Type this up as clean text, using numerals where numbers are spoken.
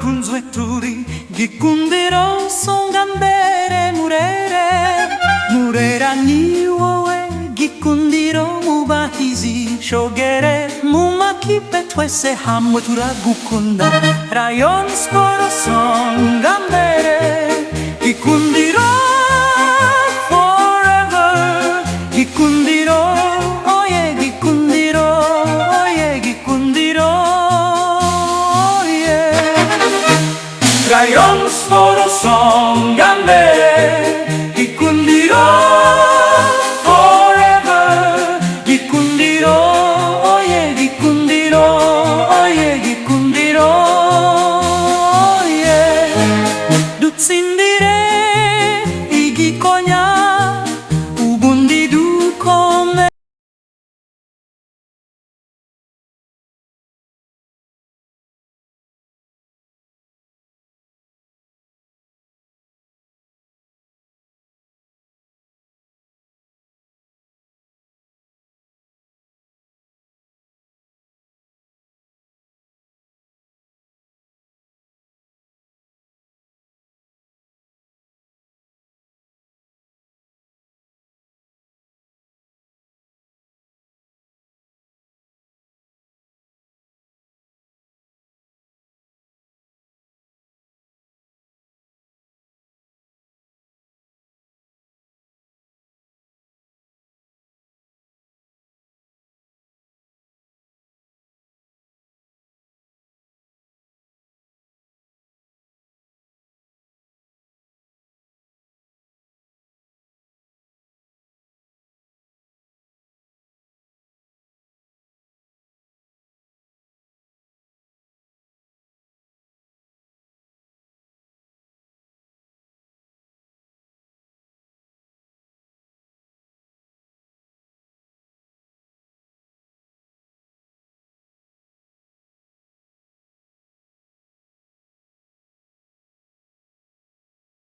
kunzwe turi gikundiro songa mbere murera ni wowe gikundiro mubahizi shogere mu makipe twese hamwe turagukunda Rayon Sport songa mbere gikundiro forever gikundiro oye gikundiro oye gikundiro Rayon Sport songa mbere gikundiro forever gikundiro oye gikundiro oye gikundiro dutsin